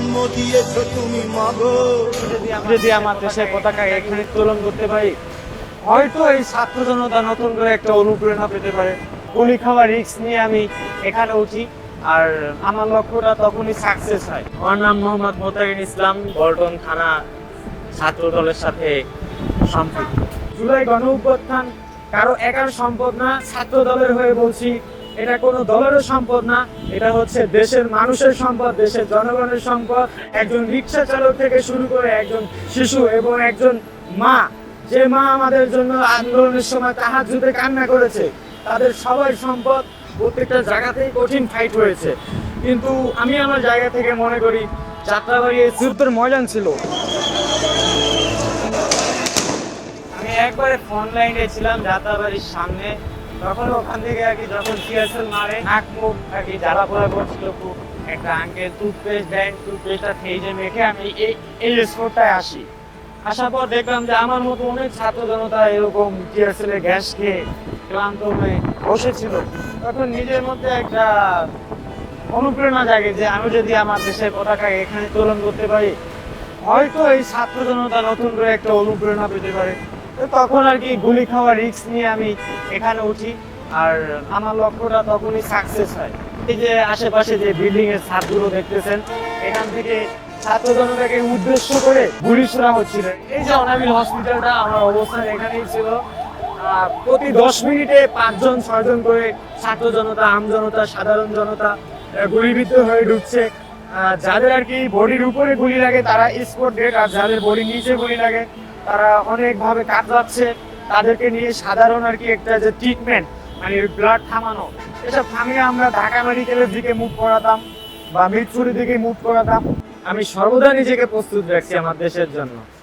জন্ম দিয়েছো তুমি মাগো। যদি আমার দেশের পতাকা এখানে উত্তোলন করতে পারি, হয়তো এই ছাত্র জনতা নতুন করে একটা অনুপ্রেরণা পেতে পারে। গুলি খাওয়া রিস্ক নিয়ে আমি এখানে উঠি, আর আমার লক্ষ্যটা তখনই সাকসেস হয়। আমার নাম মোহাম্মদ মোতাকিন ইসলাম, পল্টন থানা ছাত্র দলের সাথে সম্পৃক্ত। জুলাই গণ অভ্যুত্থান কারো একার সম্পদ না, ছাত্র দলের হয়ে বলছি, এটা কোনো দলেরও সম্পদ না, এটা হচ্ছে দেশের মানুষের সম্পদ, দেশের জনগণের সম্পদ। একজন রিক্সা চালক থেকে শুরু করে একজন শিশু এবং একজন মা, যে মা আমাদের জন্য আন্দোলনের সময় তাহাজ্জুদে কান্না করেছে, তাদের সবাই সম্পদ। প্রত্যেকটা জায়গাতেই কঠিন ফাইট হয়েছে, কিন্তু আমি আমার জায়গা থেকে মনে করি যাত্রাবাড়ি এই যুদ্ধের ময়দান ছিল। আমি একবারে ফ্রন্ট লাইনে ছিলাম যাত্রাবাড়ির সামনে, তখন ওখান থেকে আর কি যখন টিয়ারশেল মারে নাক মুখ আর কি জ্বালা পোড়া করছিল খুব। একটা আঙ্কেল টুথপেস্ট দেন, টুথপেস্টটা ফ্রিজে মেখে আমি এই স্পটটায় আসি। আসার পর দেখলাম যে আমার মতো অনেক ছাত্র জনতা এরকম টিয়ারশেলের গ্যাস খেয়ে ক্লান্ত হয়ে বসেছিল। তখন নিজের মধ্যে একটা অনুপ্রেরণা জাগে যে আমি যদি আমার দেশের পতাকা এখানে উত্তোলন করতে পারি, হয়তো এই ছাত্র জনতা নতুন করে একটা অনুপ্রেরণা পেতে পারে। তো তখন আর কি গুলি খাওয়া রিস্ক নিয়ে আমি এখানে উঠি, আর আমার লক্ষ্যটা তখনই সাকসেস হয়। এই যে আশেপাশে যে বিল্ডিং এর ছাদগুলো দেখতেছেন, এখান থেকে ছাত্র জনতাকে উদ্দেশ্য করে গুলি ছোড়া হচ্ছিল। এই যে অনাবিল হসপিটালটা, আমার অবস্থান এখানেই ছিল। প্রতি 10 মিনিটে 5-6 জন করে ছাত্র জনতা, আম জনতা, সাধারণ জনতা গুলিবিদ্ধ হয়ে ঢুকছে। যাদের আর কি বডির উপরে গুলি লাগে তারা স্পট ডেড, আর যাদের বডির নিচে গুলি লাগে তারা অনেকভাবে কাতরাচ্ছে। তাদেরকে নিয়ে সাধারণ আর কি একটা যে ট্রিটমেন্ট, মানে ব্লাড থামানো, এসব থামিয়ে আমরা ঢাকা মেডিকেলের দিকে মুভ করাতাম বা মিরপুরের দিকে মুভ করাতাম। আমি সর্বদা নিজেকে প্রস্তুত রাখছি আমার দেশের জন্য।